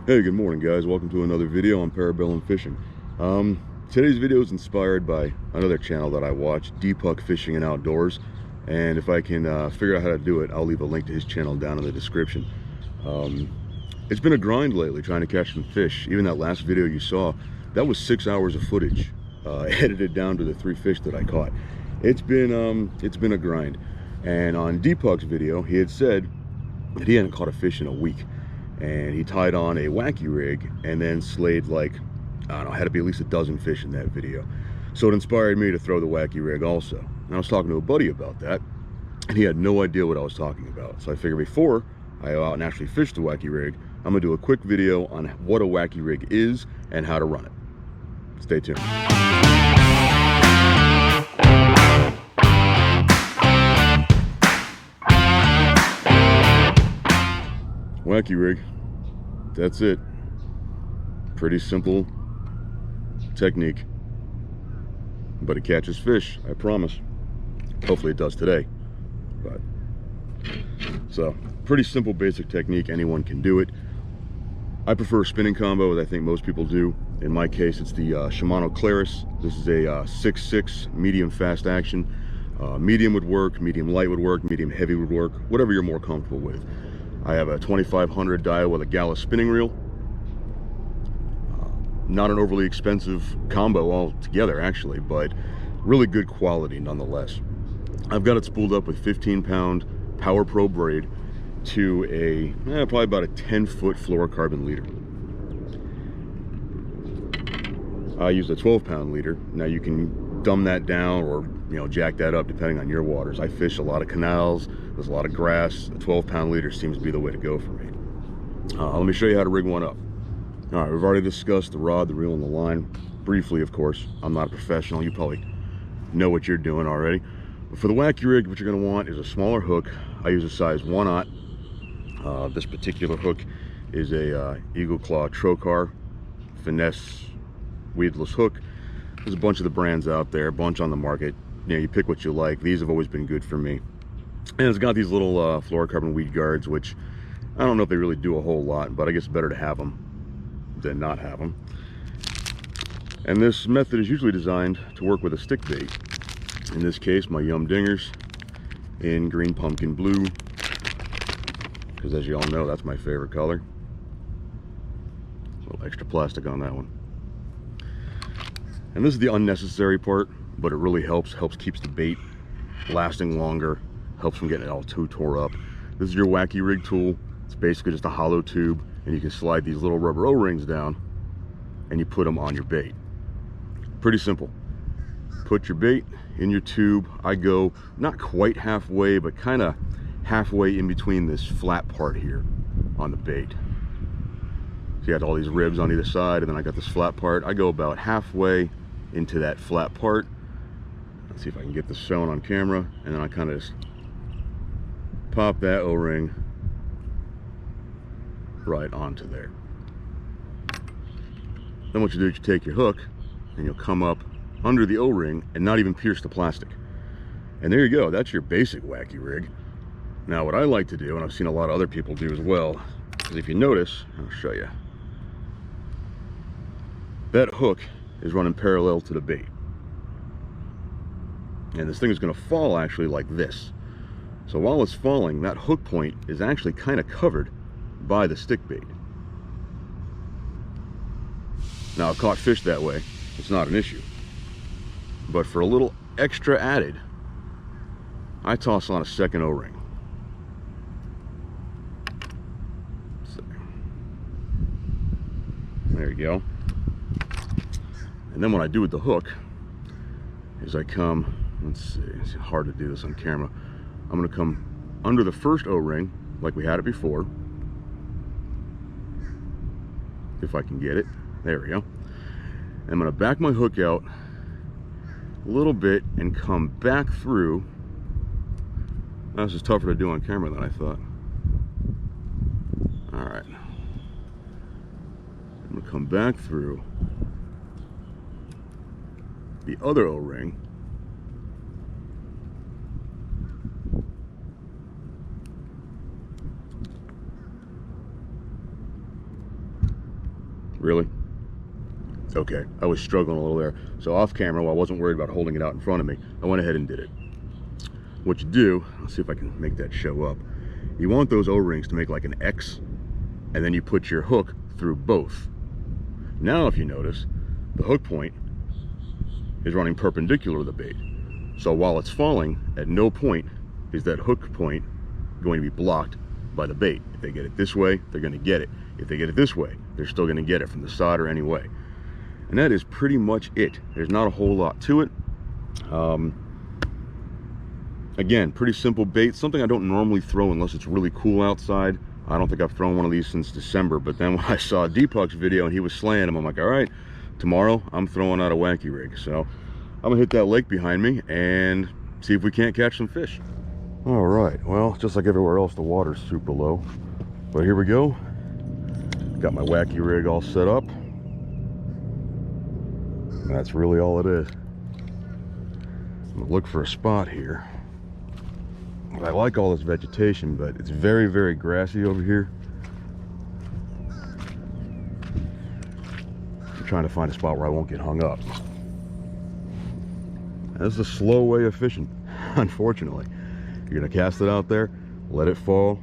Hey, good morning guys. Welcome to another video on Parabellum Fishing. Today's video is inspired by another channel that I watch, Dpuck Fishing and Outdoors. And if I can figure out how to do it, I'll leave a link to his channel down in the description. It's been a grind lately trying to catch some fish. Even that last video you saw, that was 6 hours of footage, edited down to the 3 fish that I caught. It's been a grind. And on Dpuck's video, he had said that he hadn't caught a fish in a week. And he tied on a Wacky Rig and then slayed, like, I don't know, had to be at least a dozen fish in that video. So it inspired me to throw the Wacky Rig also. And I was talking to a buddy about that, and he had no idea what I was talking about. So I figured before I go out and actually fish the Wacky Rig, I'm gonna do a quick video on what a Wacky Rig is and how to run it. Stay tuned. Wacky Rig, that's it. Pretty simple technique, but it catches fish, I promise. Hopefully it does today. But so pretty simple basic technique, anyone can do it. I prefer a spinning combo, as I think most people do. In my case, it's the Shimano Claris. This is a 6.6 medium fast action. Medium would work, medium light would work, medium heavy would work, whatever you're more comfortable with. I have a 2500 dial with a Gallus spinning reel. Not an overly expensive combo altogether, actually, but really good quality nonetheless. I've got it spooled up with 15-pound Power Pro braid to a probably about a 10-foot fluorocarbon leader. I use a 12-pound leader. Now you can dumb that down or jack that up depending on your waters. I fish a lot of canals, there's a lot of grass. A 12-pound leader seems to be the way to go for me. Let me show you how to rig one up. All right, we've already discussed the rod, the reel, and the line briefly. Of course, I'm not a professional. You probably know what you're doing already. But for the Wacky Rig, what you're going to want is a smaller hook. I use a size 1/0. This particular hook is a Eagle Claw Trocar finesse weedless hook. There's a bunch of the brands out there, a bunch on the market. You pick what you like. These have always been good for me. And it's got these little fluorocarbon weed guards, which I don't know if they really do a whole lot, but I guess it's better to have them than not have them. And this method is usually designed to work with a stick bait. In this case, my Yum Dingers in green pumpkin blue, because as you all know, that's my favorite color. A little extra plastic on that one. And this is the unnecessary part, but it really helps keeps the bait lasting longer, helps from getting it all too tore up. This is your Wacky Rig tool. It's basically just a hollow tube, and you can slide these little rubber O-rings down and you put them on your bait. Pretty simple. Put your bait in your tube. I go not quite halfway, but kind of halfway in between this flat part here on the bait. So you got all these ribs on either side, and then I got this flat part. I go about halfway into that flat part. Let's see if I can get this shown on camera, and then I kind of just pop that O-ring right onto there. Then what you do is you take your hook and you'll come up under the O-ring and not even pierce the plastic. And there you go, that's your basic Wacky Rig. Now what I like to do, and I've seen a lot of other people do as well, is if you notice, I'll show you, that hook is running parallel to the bait. And this thing is going to fall actually like this. So while it's falling, that hook point is actually kind of covered by the stick bait. Now I've caught fish that way, it's not an issue. But for a little extra added, I toss on a second O-ring. There you go. And then what I do with the hook is I come, let's see, it's hard to do this on camera. I'm going to come under the first O-ring like we had it before. If I can get it. There we go. I'm going to back my hook out a little bit and come back through. This is tougher to do on camera than I thought. Alright. I'm going to come back through the other O-ring. Really? Okay, I was struggling a little there. So off camera, while I wasn't worried about holding it out in front of me, I went ahead and did it. What you do, let's see if I can make that show up. You want those O-rings to make like an X, and then you put your hook through both. Now if you notice, the hook point is running perpendicular to the bait. So while it's falling, at no point is that hook point going to be blocked by the bait. If they get it this way, they're going to get it. If they get it this way, they're still going to get it from the side or any way. And that is pretty much it. There's not a whole lot to it. Again, pretty simple bait, something I don't normally throw unless it's really cool outside. I don't think I've thrown one of these since December, but then when I saw Dpuck's video and he was slaying them, I'm like, all right, tomorrow I'm throwing out a Wacky Rig. So I'm gonna hit that lake behind me and see if we can't catch some fish. All right, well, just like everywhere else, the water's super low. But here we go. Got my Wacky Rig all set up. And that's really all it is. I'm gonna look for a spot here. I like all this vegetation, but it's very, very grassy over here. I'm trying to find a spot where I won't get hung up. This is a slow way of fishing, unfortunately. You're gonna cast it out there, let it fall.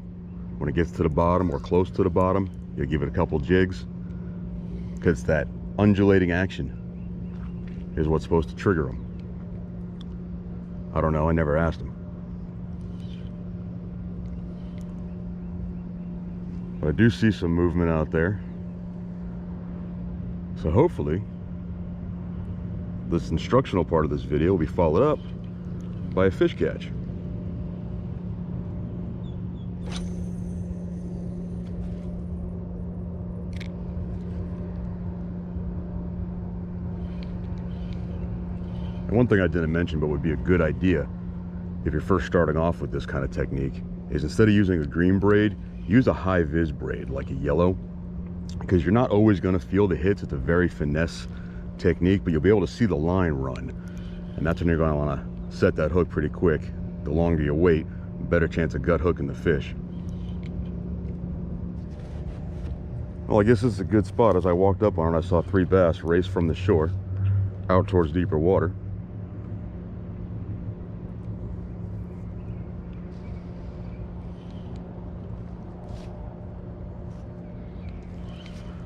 When it gets to the bottom or close to the bottom, you'll give it a couple jigs, because that undulating action is what's supposed to trigger them. I don't know, I never asked them. But I do see some movement out there. So hopefully, this instructional part of this video will be followed up by a fish catch. And one thing I didn't mention, but would be a good idea if you're first starting off with this kind of technique, is instead of using a green braid, use a high vis braid like a yellow, because you're not always going to feel the hits. It's a very finesse technique, but you'll be able to see the line run, and that's when you're going to want to set that hook pretty quick. The longer you wait, the better chance of gut hooking the fish. Well, I guess this is a good spot. As I walked up on it, I saw 3 bass race from the shore out towards deeper water.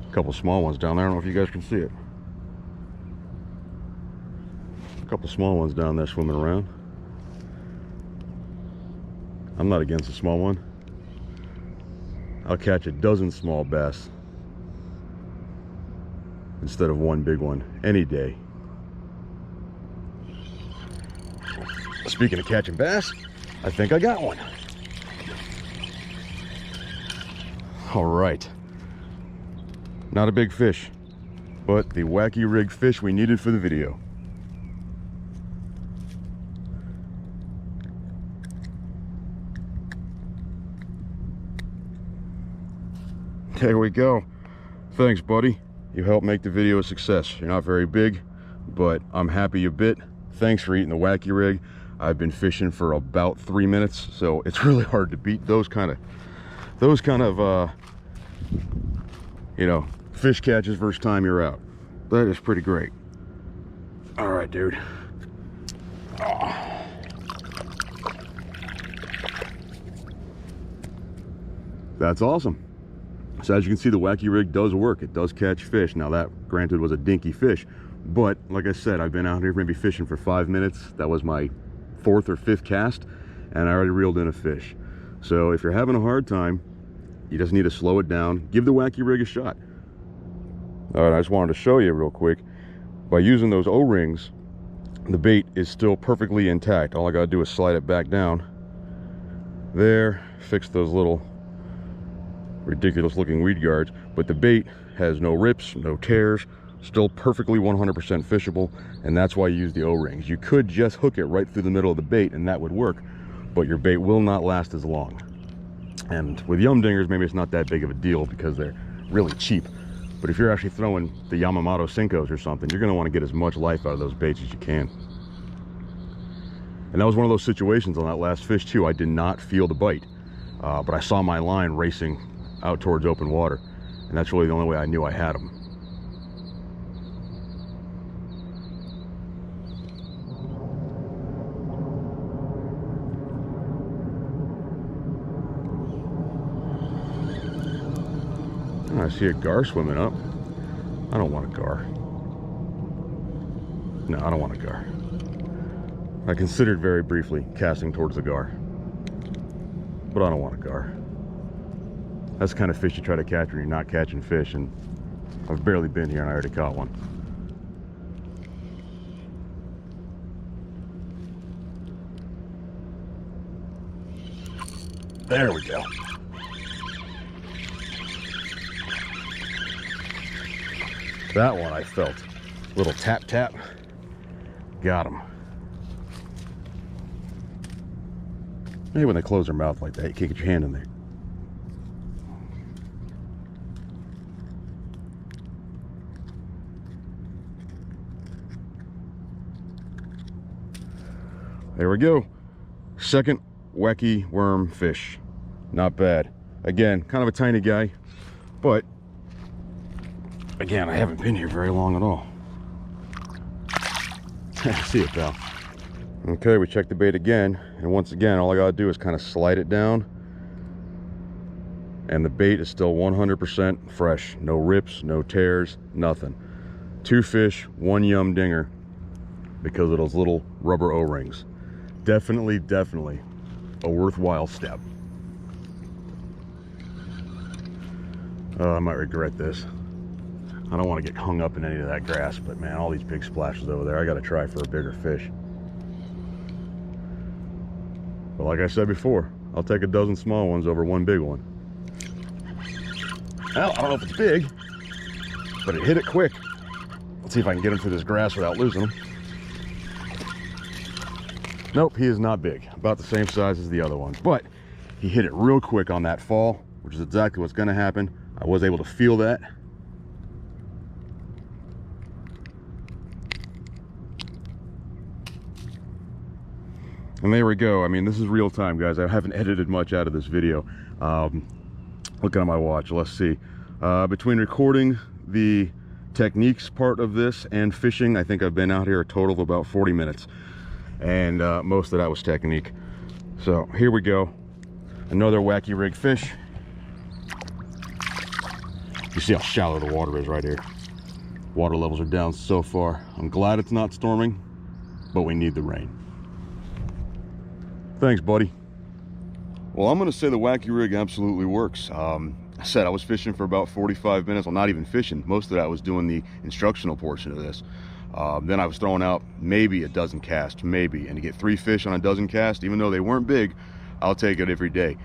A couple small ones down there. I don't know if you guys can see it. A couple small ones down there swimming around. I'm not against a small one. I'll catch a dozen small bass instead of one big one any day. Speaking of catching bass, I think I got one. All right. Not a big fish, but the Wacky Rig fish we needed for the video. There we go. Thanks, buddy. You helped make the video a success. You're not very big, but I'm happy you bit. Thanks for eating the Wacky Rig. I've been fishing for about 3 minutes, so it's really hard to beat those kind of you know, fish catches first time you're out. That is pretty great. All right, dude. Oh. That's awesome. So as you can see, the Wacky Rig does work. It does catch fish. Now that, granted, was a dinky fish, but like I said, I've been out here maybe fishing for 5 minutes. That was my 4th or 5th cast, and I already reeled in a fish. So if you're having a hard time, you just need to slow it down. Give the Wacky Rig a shot. All right, I just wanted to show you real quick. By using those O-rings, the bait is still perfectly intact. All I gotta do is slide it back down. There, fix those little ridiculous looking weed guards, but the bait has no rips, no tears, still perfectly 100% fishable, and that's why you use the O-rings. You could just hook it right through the middle of the bait and that would work, but your bait will not last as long. And with yum dingers, maybe it's not that big of a deal because they're really cheap. But if you're actually throwing the Yamamoto Cincos or something, you're gonna wanna get as much life out of those baits as you can. And that was one of those situations on that last fish too. I did not feel the bite, but I saw my line racing out towards open water. And that's really the only way I knew I had them. Oh, I see a gar swimming up. I don't want a gar. No, I don't want a gar. I considered very briefly casting towards the gar, but I don't want a gar. That's the kind of fish you try to catch when you're not catching fish, and I've barely been here and I already caught one. There we go. That one I felt. Little tap tap. Got him. Maybe when they close their mouth like that, you can't get your hand in there. There we go. Second wacky worm fish. Not bad. Again, kind of a tiny guy, but again, I haven't been here very long at all. See it, pal. Okay, we checked the bait again, and once again, all I gotta do is kind of slide it down, and the bait is still 100% fresh. No rips, no tears, nothing. 2 fish, 1 yum dinger because of those little rubber O-rings. Definitely a worthwhile step. I might regret this. I don't want to get hung up in any of that grass, but man, all these big splashes over there, I got to try for a bigger fish. But like I said before, I'll take a dozen small ones over 1 big one. Well, I don't know if it's big, but it hit it quick. Let's see if I can get him through this grass without losing him. Nope, he is not big. About the same size as the other one, but he hit it real quick on that fall, which is exactly what's going to happen. I was able to feel that. And there we go. I mean, this is real time, guys. I haven't edited much out of this video. Looking at my watch, let's see. Between recording the techniques part of this and fishing, I think I've been out here a total of about 40 minutes. And most of that was technique. So here we go. Another wacky rig fish. You see how shallow the water is right here. Water levels are down so far. I'm glad it's not storming, but we need the rain. Thanks, buddy. Well, I'm gonna say the wacky rig absolutely works. I said I was fishing for about 45 minutes. Well, not even fishing. Most of that I was doing the instructional portion of this. Then I was throwing out maybe a dozen casts, maybe. And to get 3 fish on a dozen casts, even though they weren't big, I'll take it every day.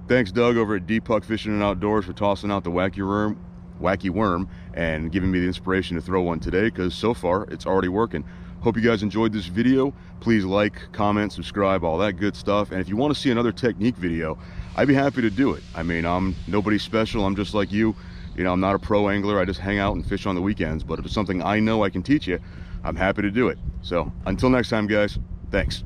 Thanks, Doug, over at Dpuck Fishing and Outdoors, for tossing out the wacky worm and giving me the inspiration to throw one today, because so far it's already working. Hope you guys enjoyed this video. Please like, comment, subscribe, all that good stuff. And if you want to see another technique video, I'd be happy to do it. I mean, I'm nobody special. I'm just like you. You know, I'm not a pro angler. I just hang out and fish on the weekends. But if it's something I know I can teach you, I'm happy to do it. So until next time, guys, thanks.